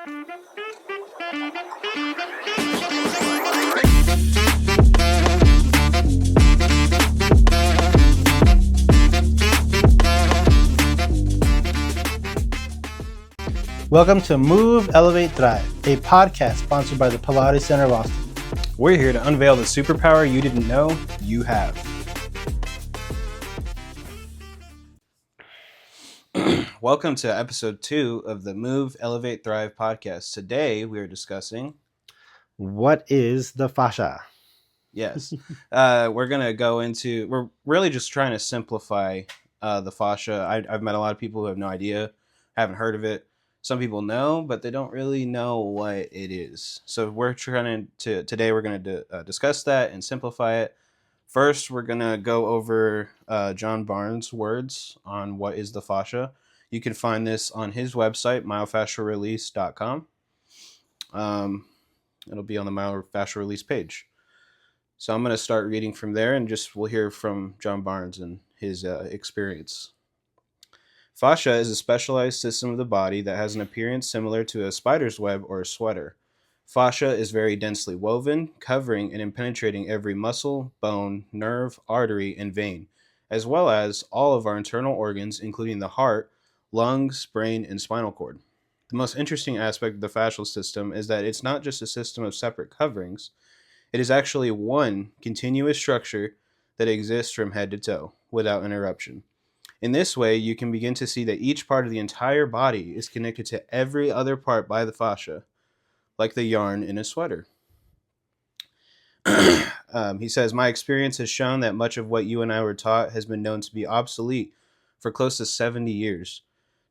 Welcome to Move, Elevate, Thrive, a podcast sponsored by the Pilates Center of Austin. We're here to unveil the superpower you didn't know you have. Welcome to episode 2 of the Move, Elevate, Thrive podcast. Today we are discussing... What is the fascia? Yes. We're going to go into... We're really just trying to simplify the fascia. I've met a lot of people who have no idea, haven't heard of it. Some people know, but they don't really know what it is. So we're trying to today we're going to discuss that and simplify it. First, we're going to go over John Barnes' words on what is the fascia. You can find this on his website, myofasciarelease.com. It'll be on the myofascia release page. So I'm going to start reading from there, and we'll hear from John Barnes and his experience. Fascia is a specialized system of the body that has an appearance similar to a spider's web or a sweater. Fascia is very densely woven, covering and impenetrating every muscle, bone, nerve, artery, and vein, as well as all of our internal organs, including the heart, lungs, brain, and spinal cord. The most interesting aspect of the fascial system is that it's not just a system of separate coverings. It is actually one continuous structure that exists from head to toe, without interruption. In this way, you can begin to see that each part of the entire body is connected to every other part by the fascia, like the yarn in a sweater. He says, my experience has shown that much of what you and I were taught has been known to be obsolete for close to 70 years.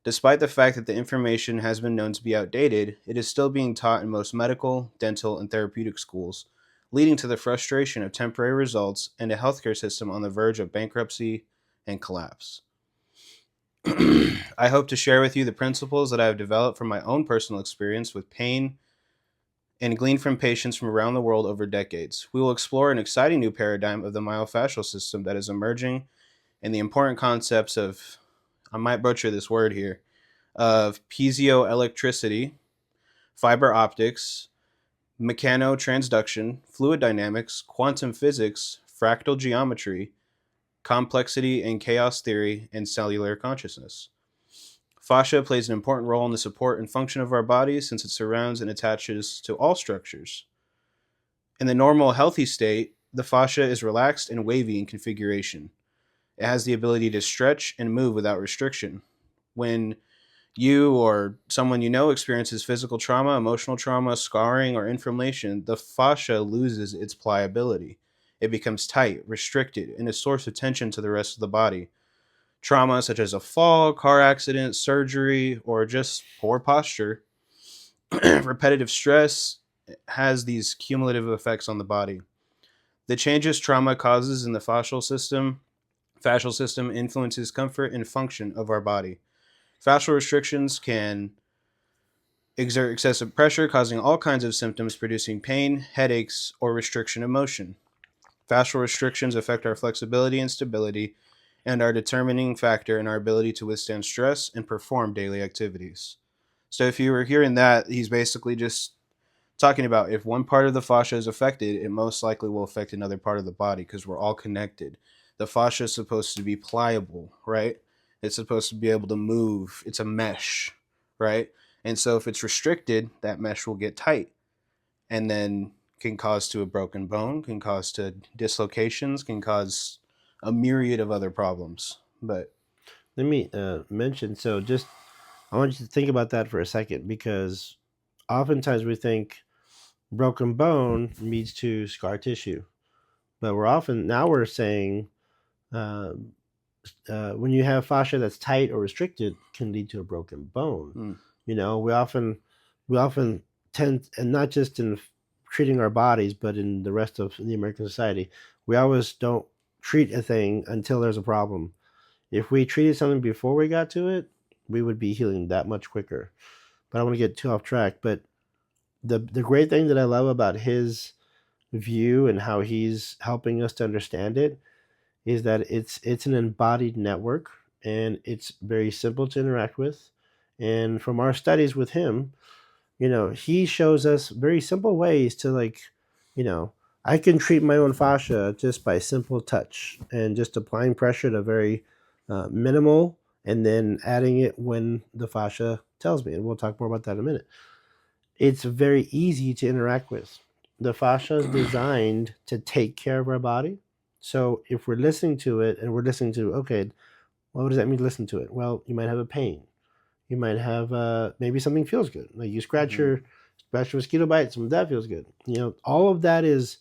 Despite the fact that the information has been known to be outdated, it is still being taught in most medical, dental, and therapeutic schools, leading to the frustration of temporary results and a healthcare system on the verge of bankruptcy and collapse. I hope to share with you the principles that I have developed from my own personal experience with pain and gleaned from patients from around the world over decades. We will explore an exciting new paradigm of the myofascial system that is emerging and the important concepts of, I might butcher this word here, of piezoelectricity, fiber optics, mechanotransduction, fluid dynamics, quantum physics, fractal geometry, complexity and chaos theory, and cellular consciousness. Fascia plays an important role in the support and function of our bodies since it surrounds and attaches to all structures. In the normal, healthy state, the fascia is relaxed and wavy in configuration. It has the ability to stretch and move without restriction. When you or someone you know experiences physical trauma, emotional trauma, scarring, or inflammation, the fascia loses its pliability. It becomes tight, restricted, and a source of tension to the rest of the body. Trauma such as a fall, car accident, surgery, or just poor posture, repetitive stress has these cumulative effects on the body. The changes trauma causes in the fascial system influences comfort and function of our body. Fascial restrictions can exert excessive pressure, causing all kinds of symptoms, producing pain, headaches, or restriction of motion. Fascial restrictions affect our flexibility and stability and are a determining factor in our ability to withstand stress and perform daily activities. So if you were hearing that, he's basically just talking about if one part of the fascia is affected, it most likely will affect another part of the body because we're all connected. The fascia is supposed to be pliable, right? It's supposed to be able to move. It's a mesh, right? And so if it's restricted, that mesh will get tight and then can cause to a broken bone, can cause to dislocations, can cause a myriad of other problems. But let me mention, I want you to think about that for a second, because oftentimes we think broken bone leads to scar tissue, but we're saying when you have fascia that's tight or restricted, can lead to a broken bone. You know, we often tend, and not just in treating our bodies, but in the rest of the American society, we always don't treat a thing until there's a problem. If we treated something before we got to it, we would be healing that much quicker. But I don't want to get too off track. But the great thing that I love about his view and how he's helping us to understand it is that it's an embodied network, and it's very simple to interact with. And from our studies with him, He shows us very simple ways to, like, you know, I can treat my own fascia just by simple touch and just applying pressure to very minimal, and then adding it when the fascia tells me. And we'll talk more about that in a minute. It's very easy to interact with. The fascia is designed to take care of our body. So if we're listening to it and we're listening to, okay, what does that mean to listen to it? Well, you might have a pain. You might have maybe something feels good. Like you scratch your mosquito bite, some of that feels good. All of that is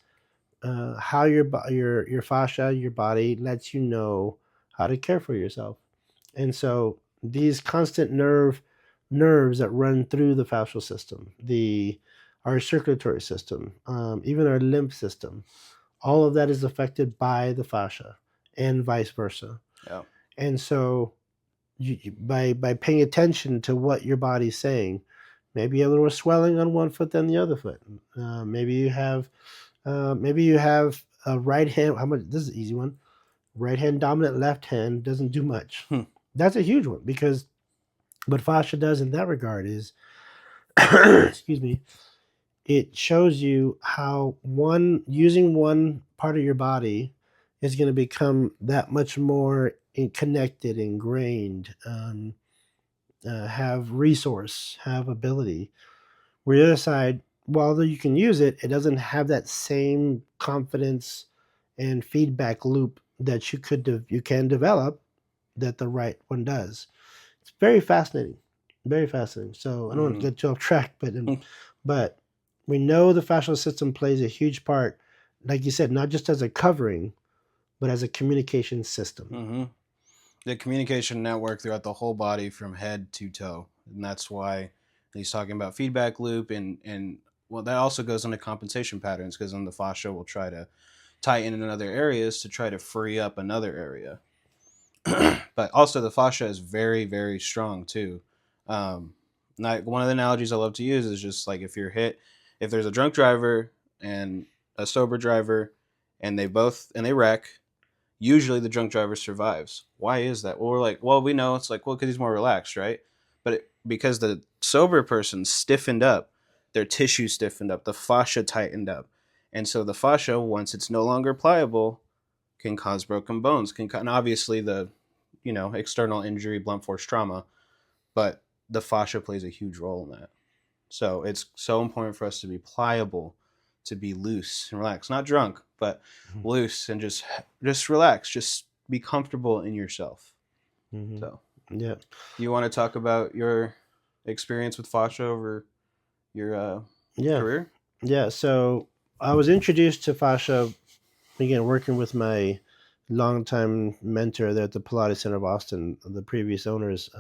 how your fascia, your body lets you know how to care for yourself. And so these constant nerves that run through the fascial system, the our circulatory system, even our lymph system, all of that is affected by the fascia, and vice versa. Yeah. And so by paying attention to what your body's saying, maybe a little swelling on one foot than the other foot. Maybe you have a right hand. How much? This is an easy one. Right hand dominant, left hand doesn't do much. That's a huge one, because what fascia does in that regard is, excuse me, it shows you how using one part of your body is going to become that much more connected, ingrained, have resource, have ability. Where the other side, while you can use it, it doesn't have that same confidence and feedback loop that you can develop that the right one does. It's very fascinating, very fascinating. So I don't want to get too off track, but we know the fascial system plays a huge part, like you said, not just as a covering, but as a communication system. The communication network throughout the whole body from head to toe, and that's why he's talking about feedback loop, and well, that also goes into compensation patterns, because then the fascia will try to tighten in other areas to try to free up another area. But also the fascia is very, very strong too. One of the analogies I love to use is just like if there's a drunk driver and a sober driver, and they wreck. Usually the drunk driver survives. Why is that? Well, we're like, well, we know it's like, well, because he's more relaxed, right? But because the sober person stiffened up, their tissue stiffened up, the fascia tightened up, and so the fascia, once it's no longer pliable, can cause broken bones. And obviously the external injury, blunt force trauma, but the fascia plays a huge role in that. So it's so important for us to be pliable, to be loose and relaxed, not drunk, but loose, and just relax, just be comfortable in yourself. So Yeah. you want to talk about your experience with fascia over your career? Yeah. So I was introduced to fascia, again, working with my longtime mentor there at the Pilates Center of Austin, the previous owners,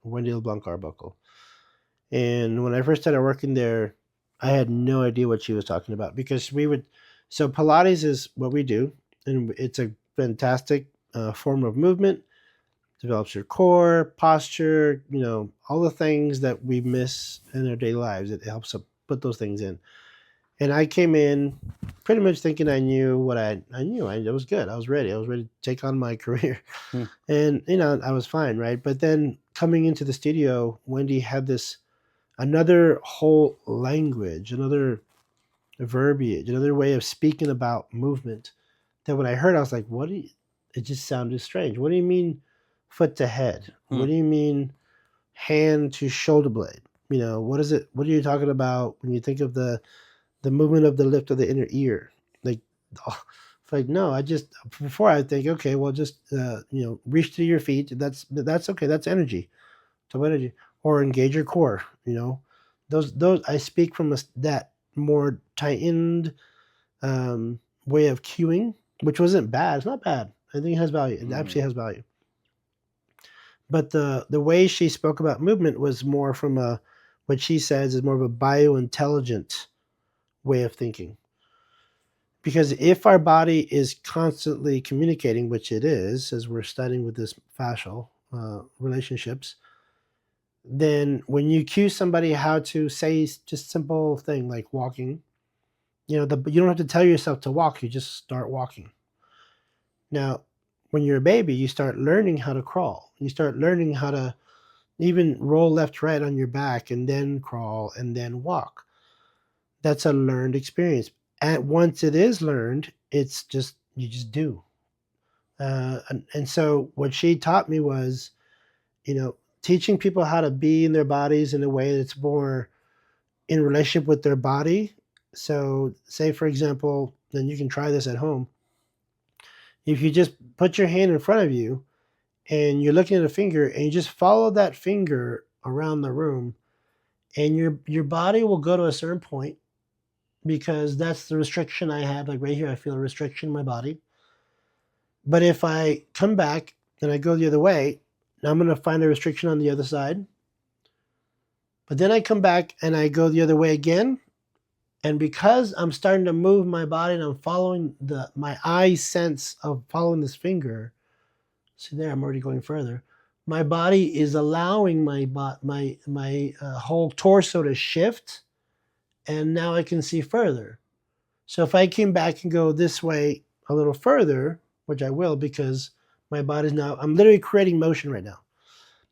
Wendy LeBlanc Arbuckle. And when I first started working there, I had no idea what she was talking about, because so Pilates is what we do, and it's a fantastic form of movement. Develops your core, posture, all the things that we miss in our daily lives. It helps to put those things in. And I came in pretty much thinking I knew what I knew. I was good. I was ready. I was ready to take on my career. And, I was fine, right? But then coming into the studio, Wendy had another whole language, another verbiage, another way of speaking about movement, that when I heard, I was like, it just sounded strange. What do you mean foot to head? What do you mean hand to shoulder blade? What is it? What are you talking about when you think of the movement of the lift of the inner ear? Like, no, before I think, okay, well, just, reach to your feet. That's okay. That's energy. So energy, or engage your core, those I speak from that more tightened way of cueing, which wasn't bad. It's not bad. I think it has value. It actually has value. But the way she spoke about movement was more from what she says is more of a biointelligent way of thinking. Because if our body is constantly communicating, which it is, as we're studying with this fascial relationships, then when you cue somebody how to say just simple thing like walking, you don't have to tell yourself to walk, you just start walking. Now, when you're a baby, you start learning how to crawl. You start learning how to, Even roll left, right on your back and then crawl and then walk. That's a learned experience. And once it is learned, it's just, you just do. And so what she taught me was, you know, teaching people how to be in their bodies in a way that's more in relationship with their body. So, say for example, then you can try this at home. If you just put your hand in front of you and you're looking at a finger and you just follow that finger around the room, and your body will go to a certain point, because that's the restriction I have. Like right here, I feel a restriction in my body. But if I come back and I go the other way, now I'm going to find a restriction on the other side. But then I come back and I go the other way again. And because I'm starting to move my body and I'm following my eye sense of following this finger, see there, I'm already going further. My body is allowing my whole torso to shift, and now I can see further. So if I came back and go this way a little further, which I will, because my body's now, I'm literally creating motion right now.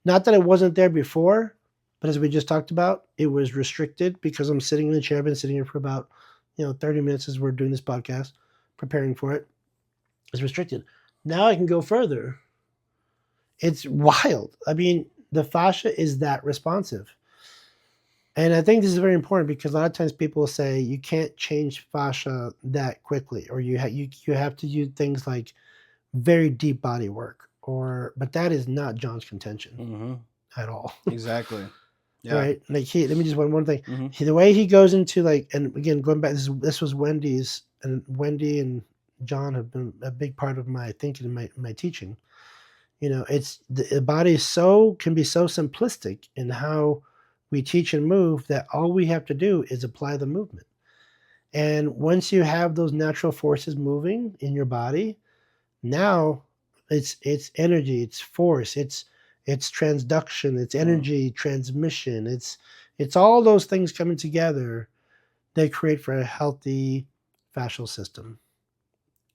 Not that it wasn't there before, but as we just talked about, it was restricted because I'm sitting in the chair. I've been sitting here for about 30 minutes as we're doing this podcast, preparing for it. It's restricted. Now I can go further. It's wild. I mean, the fascia is that responsive. And I think this is very important because a lot of times people say you can't change fascia that quickly, or you have to do things like very deep body work, but that is not John's contention at all. Exactly. Yeah. Right. Like let me just one thing. Mm-hmm. The way he goes into and again going back, this was Wendy's, and Wendy and John have been a big part of my thinking and my teaching. It's the body can be so simplistic in how we teach and move that all we have to do is apply the movement. And once you have those natural forces moving in your body, now it's energy, it's force, it's transduction, it's energy transmission, it's all those things coming together that create for a healthy fascial system.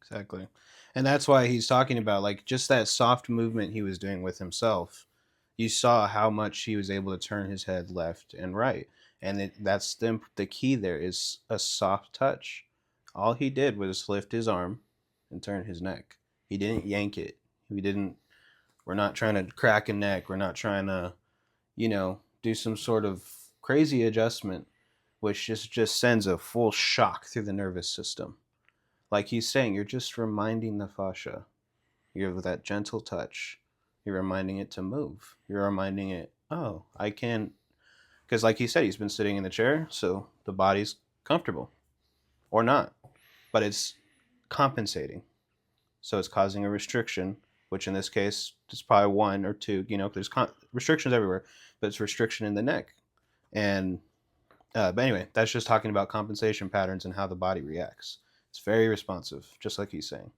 Exactly. And that's why he's talking about like just that soft movement he was doing with himself. You saw how much he was able to turn his head left and right. And that's the key there is a soft touch. All he did was lift his arm and turn his neck. He didn't yank it. We're not trying to crack a neck. We're not trying to, do some sort of crazy adjustment, which just sends a full shock through the nervous system. Like he's saying, you're just reminding the fascia. You're with that gentle touch. You're reminding it to move. You're reminding it, oh, I can. Because, like he said, he's been sitting in the chair, so the body's comfortable. Or not. But it's compensating. So it's causing a restriction, which in this case is probably one or two. There's restrictions everywhere, but it's restriction in the neck. And, but anyway, that's just talking about compensation patterns and how the body reacts. It's very responsive, just like he's saying.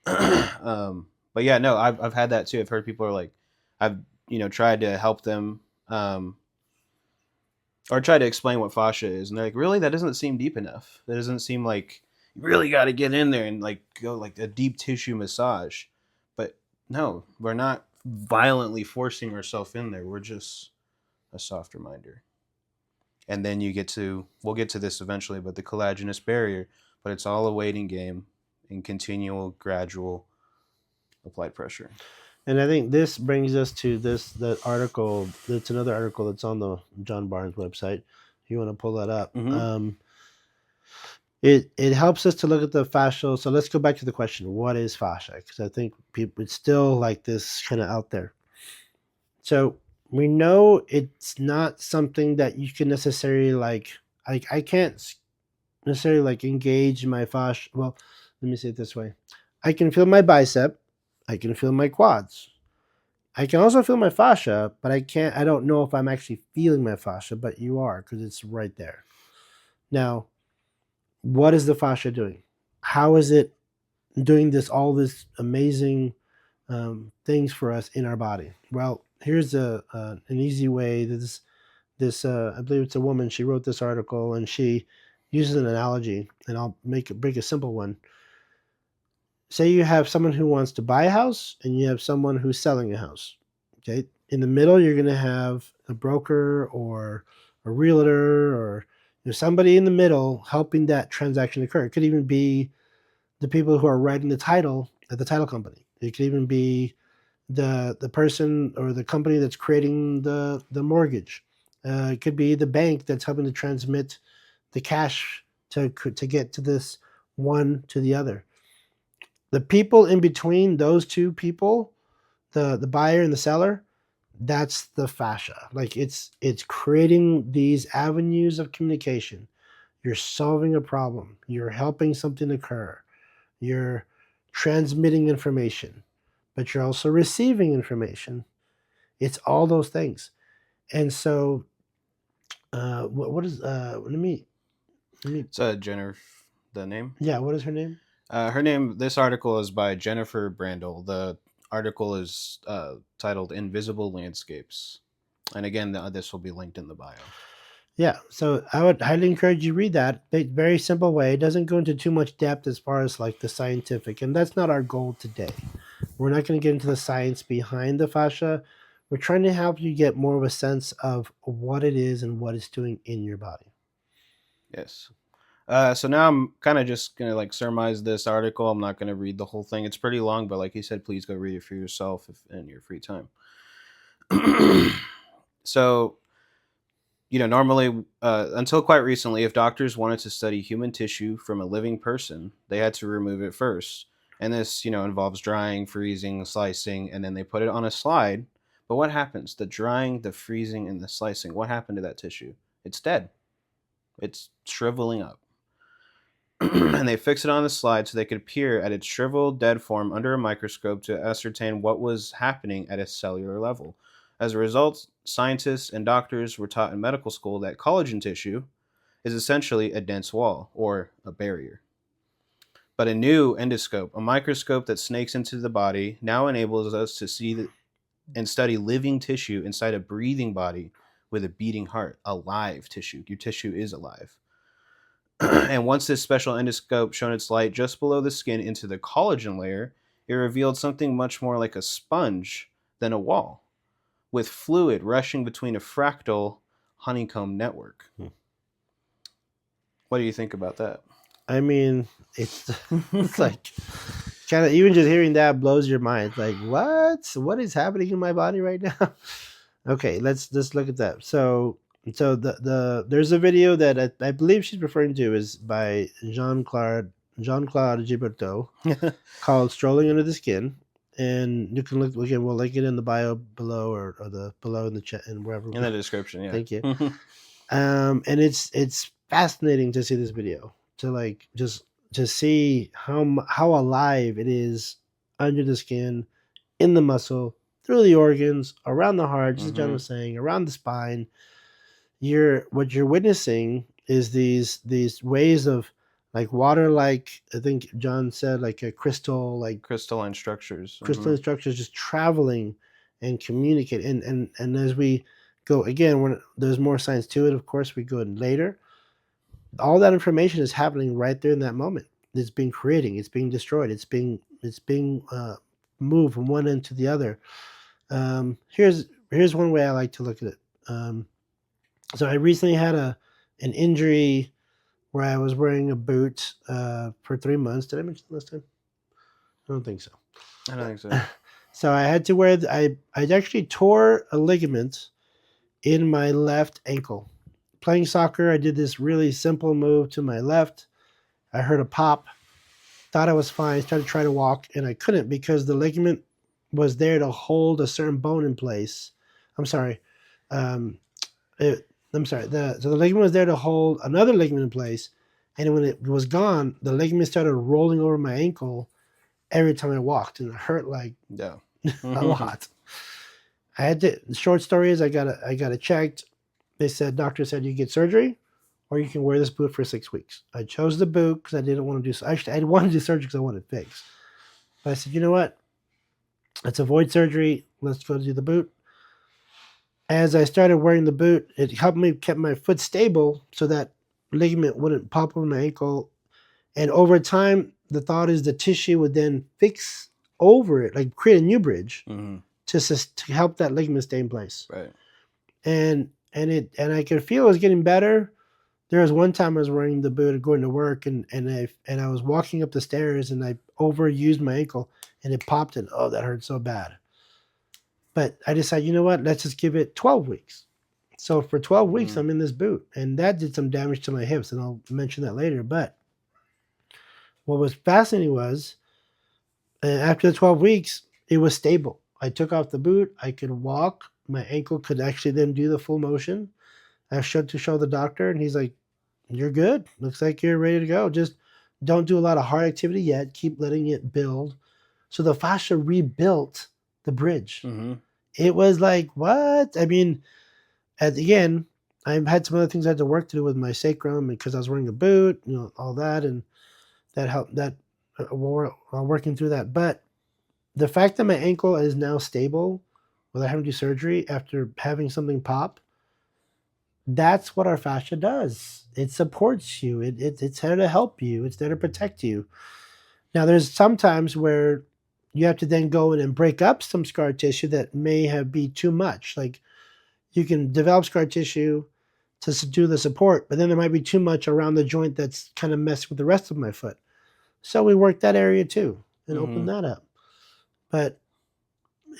But yeah, no, I've had that too. I've heard people are like, I've tried to help them, or try to explain what fascia is, and they're like, really, that doesn't seem deep enough. That doesn't seem like you really got to get in there and like go like a deep tissue massage. But no, we're not violently forcing ourselves in there. We're just a soft reminder. And then we'll get to this eventually, but the collagenous barrier. But it's all a waiting game in continual, gradual applied pressure. And I think this brings us to that article. That's another article that's on the John Barnes website. If you want to pull that up. Mm-hmm. It helps us to look at the fascial. So let's go back to the question: what is fascia? Because I think it's still like this kind of out there. So we know it's not something that you can necessarily I can't necessarily like engage my fascia. Well, let me say it this way: I can feel my bicep, I can feel my quads, I can also feel my fascia, but I don't know if I'm actually feeling my fascia, but you are, because it's right there. Now, what is the fascia doing? How is it doing all this amazing things for us in our body? Well, here's an easy way. This I believe it's a woman. She wrote this article and she uses an analogy, and I'll bring a simple one. Say you have someone who wants to buy a house and you have someone who's selling a house. Okay, In the middle, you're going to have a broker or a realtor or somebody in the middle helping that transaction occur. It could even be the people who are writing the title at the title company. It could even be the person or the company that's creating the mortgage. It could be the bank that's helping to transmit the cash to get to this one to the other. The people in between those two people, the buyer and the seller, that's the fascia. Like it's creating these avenues of communication. You're solving a problem. You're helping something occur. You're transmitting information, but you're also receiving information. It's all those things. And so, what is It's Jennifer, the name. Yeah, what is her name? Her name. This article is by Jennifer Brandel. The article is titled "Invisible Landscapes," and again, this will be linked in the bio. Yeah, so I would highly encourage you read that. Very simple way. It doesn't go into too much depth as far as like the scientific, and that's not our goal today. We're not going to get into the science behind the fascia. We're trying to help you get more of a sense of what it is and what it's doing in your body. Yes. So now I'm kind of just gonna like surmise this article. I'm not gonna read the whole thing. It's pretty long, but like you said, please go read it for yourself in your free time. So, normally, until quite recently, if doctors wanted to study human tissue from a living person, they had to remove it first. And this, involves drying, freezing, slicing, and then they put it on a slide. But what happens? The drying, the freezing, and the slicing, what happened to that tissue? It's dead. It's shriveling up. And they fix it on the slide so they could peer at its shriveled, dead form under a microscope to ascertain what was happening at a cellular level. As a result, scientists and doctors were taught in medical school that collagen tissue is essentially a dense wall, or a barrier. But a new endoscope, a microscope that snakes into the body, now enables us to see and study living tissue inside a breathing body with a beating heart, alive tissue. Your tissue is alive. And once this special endoscope shone its light just below the skin into the collagen layer, it revealed something much more like a sponge than a wall, with fluid rushing between a fractal honeycomb network. What do you think about that? I mean, it's like kind of, even just hearing that blows your mind. Like, what is happening in my body right now? Okay, let's look at that. So there's a video that I believe she's referring to is by Jean-Claude Gilberto called "Strolling Under the Skin," and you can look again. We'll link it in the bio below or the below in the chat and wherever in the description. Yeah, thank you. And it's fascinating to see this video, to like just to see how alive it is under the skin, in the muscle, through the organs, around the heart, just as John was saying, around the spine. What you're witnessing is these ways of like water, like I think John said, like a crystal, like crystalline structures. crystalline structures just traveling and communicating. And as we go again, when there's more science to it, of course, we go in later. All that information is happening right there in that moment. It's being creating. It's being destroyed. It's being moved from one end to the other. Here's one way I like to look at it. So I recently had an injury where I was wearing a boot for 3 months. Did I mention it last time? I don't think so. I don't think so. So I had to wear. I actually tore a ligament in my left ankle. Playing soccer, I did this really simple move to my left. I heard a pop. Thought I was fine. Tried to try to walk, and I couldn't because the ligament was there to hold a certain bone in place. I'm sorry. I'm sorry. So the ligament was there to hold another ligament in place, and when it was gone, the ligament started rolling over my ankle every time I walked, and it hurt like a lot. I had to. The short story is I got it checked. They said, doctor said you get surgery, or you can wear this boot for 6 weeks. I chose the boot because I didn't want to do. Actually, I wanted to do surgery because I wanted it fixed. But I said, you know what? Let's avoid surgery. Let's go do the boot. As I started wearing the boot, it helped me keep my foot stable so that ligament wouldn't pop over my ankle. And over time, the thought is the tissue would then fix over it, like create a new bridge to help that ligament stay in place. Right. And I could feel it was getting better. There was one time I was wearing the boot going to work, and I was walking up the stairs, and I overused my ankle, and it popped, and oh, that hurt so bad. But I decided, you know what? Let's just give it 12 weeks. So for 12 weeks, I'm in this boot, and that did some damage to my hips, and I'll mention that later. But what was fascinating was after the 12 weeks, it was stable. I took off the boot. I could walk. My ankle could actually then do the full motion. I showed to show the doctor, and he's like, "You're good. Looks like you're ready to go. Just don't do a lot of hard activity yet. Keep letting it build." So the fascia rebuilt the bridge. Mm-hmm. It was like, what? I mean, again, I had some other things I had to work to do with my sacrum because I was wearing a boot, all that, and that helped. That working through that, but the fact that my ankle is now stable without having to do surgery after having something pop, that's what our fascia does. It supports you. It's there to help you. It's there to protect you. Now, there's some times where you have to then go in and break up some scar tissue that may have be too much. Like you can develop scar tissue to do the support, but then there might be too much around the joint that's kind of messed with the rest of my foot. So we work that area too and open that up. But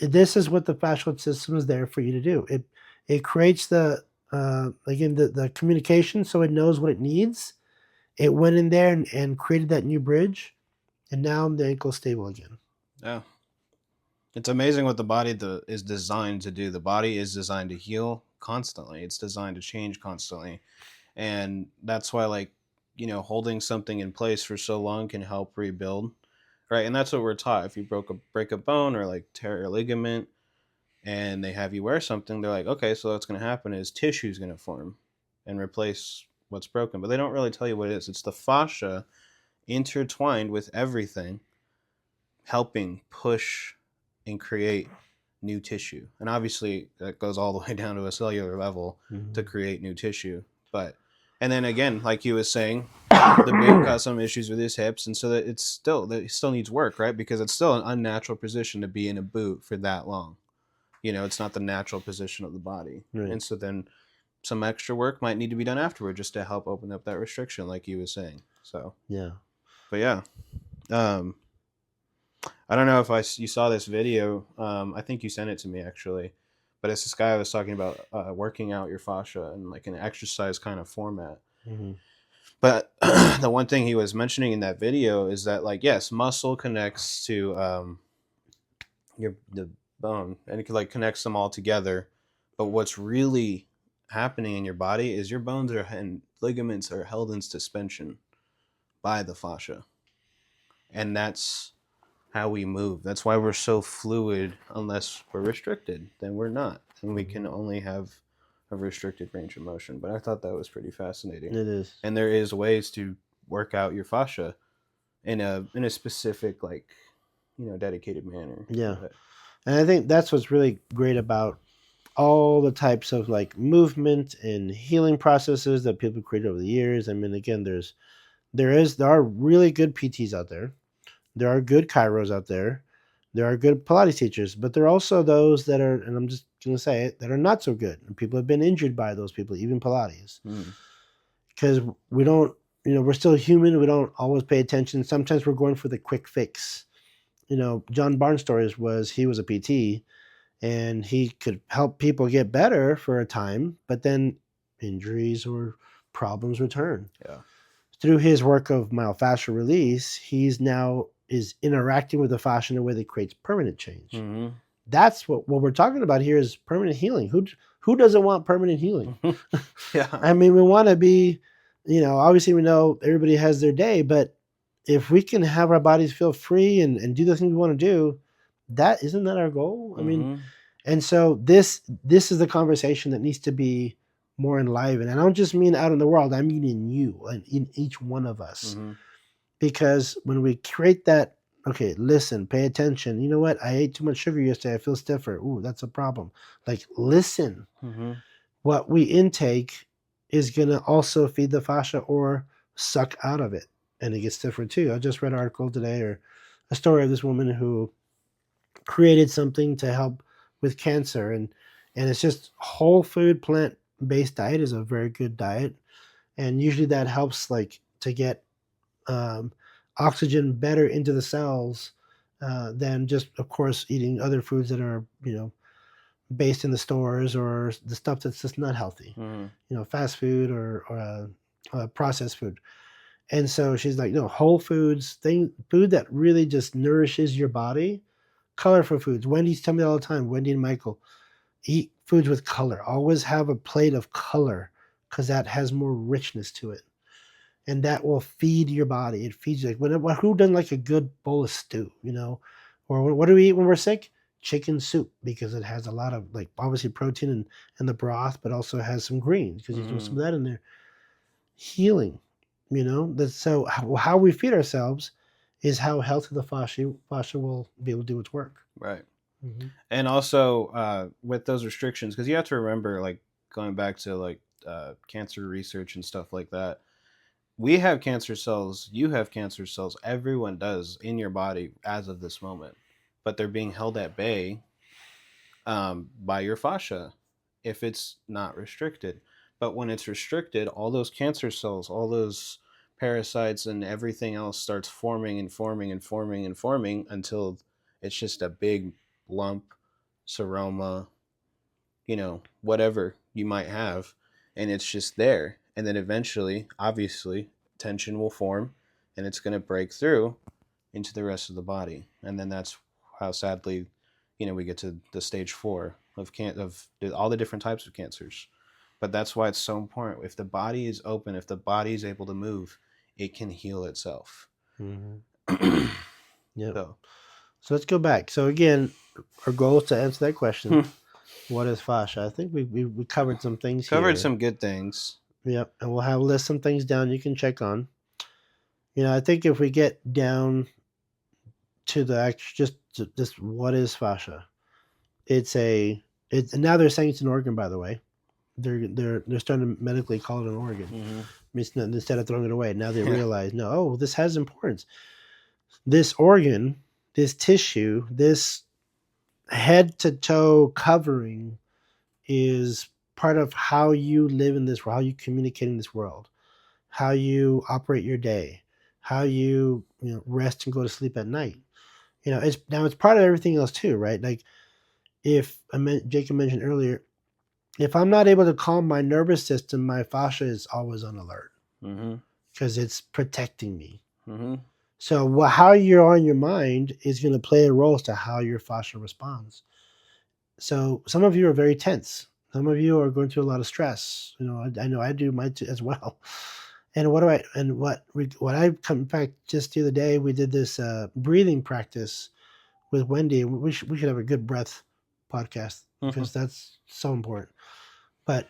this is what the fascial system is there for you to do. It creates the communication, so it knows what it needs. It went in there and created that new bridge, and now the ankle's stable again. Yeah, it's amazing what the body is designed to do. The body is designed to heal constantly. It's designed to change constantly, and that's why, like, holding something in place for so long can help rebuild. Right, and that's what we're taught. If you break a bone or like tear a ligament, and they have you wear something, they're like, okay, so what's going to happen is tissue is going to form and replace what's broken. But they don't really tell you what it is. It's the fascia intertwined with everything, helping push and create new tissue. And obviously, that goes all the way down to a cellular level to create new tissue. And then again, like he was saying, the boot got some issues with his hips, and so that it still needs work, right? Because it's still an unnatural position to be in a boot for that long. It's not the natural position of the body, right. And so then some extra work might need to be done afterward just to help open up that restriction, like he was saying. So yeah, but yeah, I don't know if you saw this video. I think you sent it to me actually, but it's this guy was talking about working out your fascia in like an exercise kind of format. But the one thing he was mentioning in that video is that, like, yes, muscle connects to the bone, and it like connects them all together. But what's really happening in your body is your bones and ligaments are held in suspension by the fascia, and that's how we move. That's why we're so fluid. Unless we're restricted, then we're not, and we can only have a restricted range of motion. But I thought that was pretty fascinating. It is, and there is ways to work out your fascia in a specific, like, dedicated manner. Yeah. And I think that's what's really great about all the types of like movement and healing processes that people create over the years. I mean, again, there are really good PTs out there. There are good chiros out there. There are good Pilates teachers, but there are also those that are, and I'm just going to say it, that are not so good. And people have been injured by those people, even Pilates. Because we don't, we're still human. We don't always pay attention. Sometimes we're going for the quick fix. John Barnes' stories was he was a PT and he could help people get better for a time, but then injuries or problems return. Yeah. Through his work of myofascial release, he's now is interacting with the fascia in a way that creates permanent change. That's what we're talking about here is permanent healing. Who doesn't want permanent healing? Yeah. I mean, we want to be, obviously we know everybody has their day, but if we can have our bodies feel free and do the things we want to do, isn't that our goal? I mean, and so this is the conversation that needs to be more enlivened. And I don't just mean out in the world, I mean in you and in each one of us. Because when we create that, okay, listen, pay attention. You know what? I ate too much sugar yesterday. I feel stiffer. Ooh, that's a problem. Like, listen. What we intake is going to also feed the fascia or suck out of it. And it gets stiffer too. I just read an article today or a story of this woman who created something to help with cancer, and it's just whole food plant based diet is a very good diet, and usually that helps like to get um, oxygen better into the cells than just of course eating other foods that are based in the stores or the stuff that's just not healthy, Mm-hmm. fast food or processed food. And so she's like, no, whole foods, food that really just nourishes your body, colorful foods. Wendy's tell me all the time, Wendy and Michael, eat foods with color. Always have a plate of color because that has more richness to it. And that will feed your body. It feeds you. Like who doesn't like a good bowl of stew, Or what do we eat when we're sick? Chicken soup, because it has a lot of like obviously protein and the broth, but also has some greens because you throw some Mm-hmm. of that in there. Healing, That's so how we feed ourselves is how healthy the fascia will be able to do its work. Right. Mm-hmm. And also with those restrictions, because you have to remember, like going back to like cancer research and stuff like that, we have cancer cells, you have cancer cells, everyone does in your body as of this moment, but they're being held at bay by your fascia if it's not restricted. But when it's restricted, all those cancer cells, all those parasites, and everything else starts forming and forming and forming and forming until it's just a big lump, seroma, whatever you might have, and it's just there. And then eventually, obviously, tension will form and it's going to break through into the rest of the body. And then that's how sadly, we get to the stage 4 of all the different types of cancers. But that's why it's so important. If the body is open, if the body is able to move, it can heal itself. Mm-hmm. Yep. So, So let's go back. So again, our goal is to answer that question. What is fascia? I think we covered some things covered here. some good things. Yep. And we'll have list some things down you can check on. I think if we get down to the actual, just what is fascia? It's and now they're saying it's an organ, by the way. They're starting to medically call it an organ. Mm-hmm. Instead of throwing it away. Now they realize, no, this has importance. This organ, this tissue, this head to toe covering is part of how you live in this world, how you communicate in this world, how you operate your day, how you rest and go to sleep at night. It's part of everything else too, right? Like if Jacob mentioned earlier, if I'm not able to calm my nervous system, my fascia is always on alert because it's protecting me. Mm-hmm. So how you're on your mind is going to play a role as to how your fascia responds. So some of you are very tense. Some of you are going through a lot of stress. I know I do mine as well. And what I come back just the other day, we did this breathing practice with Wendy. We should have a good breath podcast because that's so important. But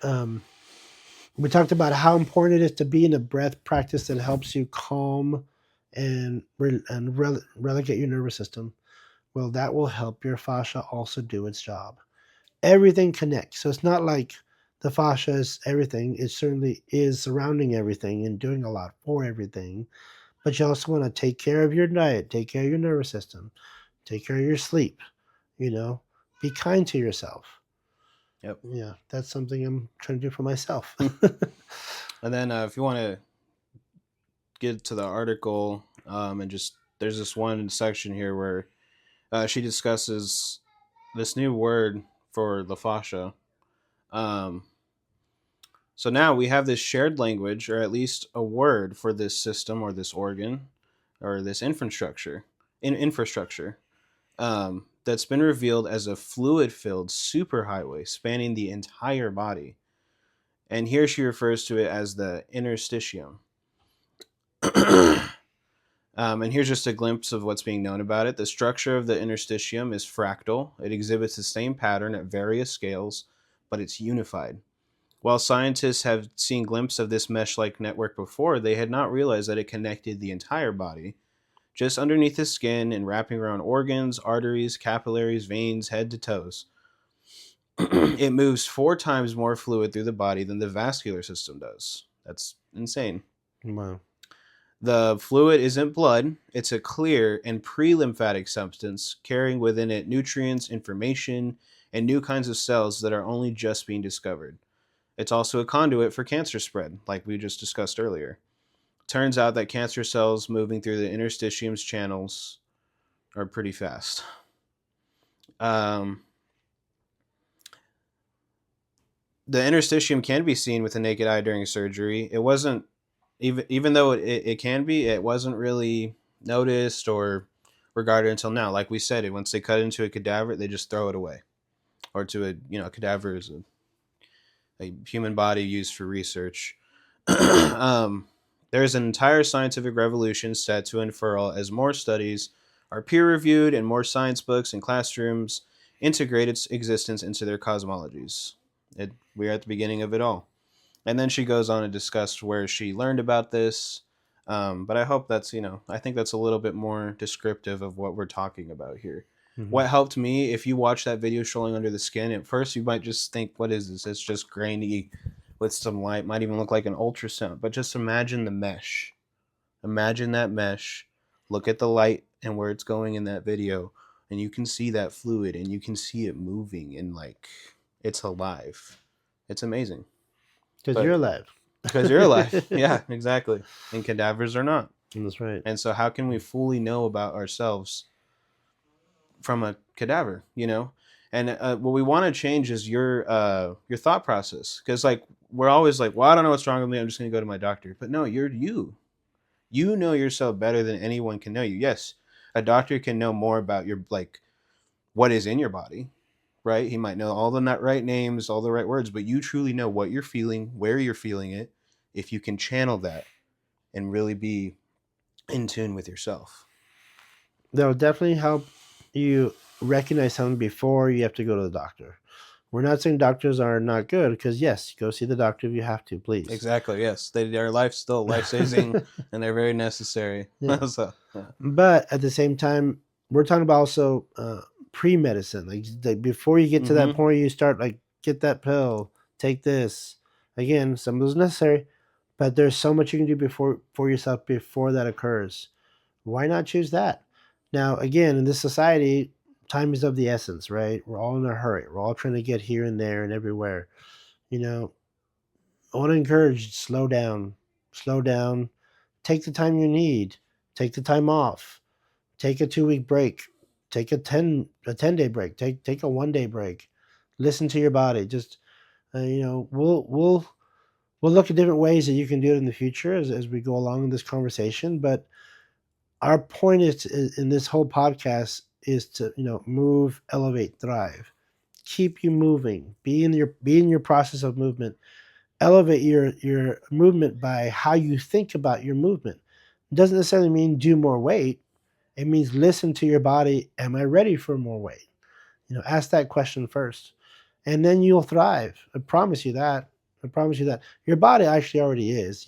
we talked about how important it is to be in a breath practice that helps you calm and relegate your nervous system. Well, that will help your fascia also do its job. Everything connects. So it's not like the fascia is everything. It certainly is surrounding everything and doing a lot for everything. But you also want to take care of your diet, take care of your nervous system, take care of your sleep. Be kind to yourself. Yep. Yeah, that's something I'm trying to do for myself. And then if you want to get to the article, and just there's this one section here where she discusses this new word for the fascia. So now we have this shared language, or at least a word for this system or this organ or this infrastructure that's been revealed as a fluid-filled superhighway spanning the entire body. And here she refers to it as the interstitium. And here's just a glimpse of what's being known about it. The structure of the interstitium is fractal. It exhibits the same pattern at various scales, but it's unified. While scientists have seen glimpses of this mesh-like network before, they had not realized that it connected the entire body, just underneath the skin and wrapping around organs, arteries, capillaries, veins, head to toes. It moves 4 times more fluid through the body than the vascular system does. That's insane. Wow. The fluid isn't blood, it's a clear and pre-lymphatic substance carrying within it nutrients, information, and new kinds of cells that are only just being discovered. It's also a conduit for cancer spread, like we just discussed earlier. Turns out that cancer cells moving through the interstitium's channels are pretty fast. Um, the interstitium can be seen with the naked eye during surgery. It wasn't even though it can be, it wasn't really noticed or regarded until now. Like we said, once they cut into a cadaver, they just throw it away, or to a cadaver is a human body used for research. There's an entire scientific revolution set to unfurl as more studies are peer reviewed and more science books and classrooms integrate its existence into their cosmologies. We're at the beginning of it all. And then she goes on to discuss where she learned about this. But I hope I think that's a little bit more descriptive of what we're talking about here. Mm-hmm. What helped me, if you watch that video showing under the skin, at first you might just think, what is this? It's just grainy with some light, might even look like an ultrasound. But just imagine the mesh. Imagine that mesh. Look at the light and where it's going in that video. And you can see that fluid and you can see it moving and like it's alive. It's amazing. Because you're alive. Because you're alive. Yeah, exactly. And cadavers are not. That's right. And so how can we fully know about ourselves from a cadaver, And what we want to change is your thought process. Because like we're always like, well, I don't know what's wrong with me. I'm just going to go to my doctor. But no, you're you. You know yourself better than anyone can know you. Yes, a doctor can know more about your what is in your body, right? He might know all the right names, all the right words, but you truly know what you're feeling, where you're feeling it, if you can channel that and really be in tune with yourself. That'll definitely help you recognize something before you have to go to the doctor. We're not saying doctors are not good, because yes, go see the doctor if you have to, please. Exactly. Yes, they are still life-saving, and they're very necessary. Yeah. So, yeah. But at the same time, we're talking about also pre-medicine. Like before you get to that point, you start like get that pill, take this. Again, some of those necessary, but there's so much you can do for yourself before that occurs. Why not choose that? Now, again, in this society, time is of the essence, right? We're all in a hurry. We're all trying to get here and there and everywhere. I want to encourage slow down, take the time you need, take the time off, take a 2 week break, take a 10 day break, take a 1 day break, listen to your body. Just, we'll look at different ways that you can do it in the future as we go along in this conversation. But our point is in this whole podcast is to move, elevate, thrive, keep you moving, be in your process of movement, elevate your movement by how you think about your movement. It doesn't necessarily mean do more weight. It means listen to your body. Am I ready for more weight? Ask that question first, and then you'll thrive. I promise you that. Your body actually already is.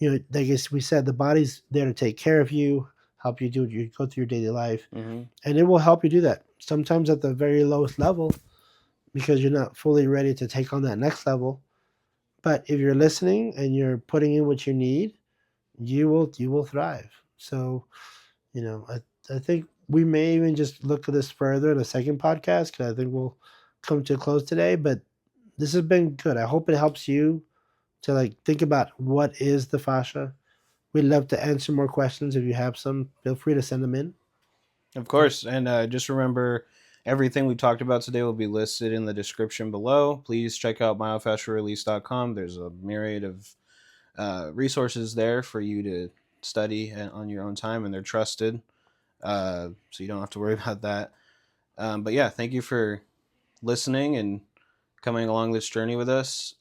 Like we said, the body's there to take care of you, help you go through your daily life, and it will help you do that. Sometimes at the very lowest level, because you're not fully ready to take on that next level. But if you're listening and you're putting in what you need, you will thrive. So, I think we may even just look at this further in a second podcast, because I think we'll come to a close today. But this has been good. I hope it helps you to think about what is the fascia. We'd love to answer more questions. If you have some, feel free to send them in. Of course. And just remember, everything we talked about today will be listed in the description below. Please check out myofasciarelease.com. There's a myriad of resources there for you to study on your own time, and they're trusted. So you don't have to worry about that. But yeah, thank you for listening and coming along this journey with us.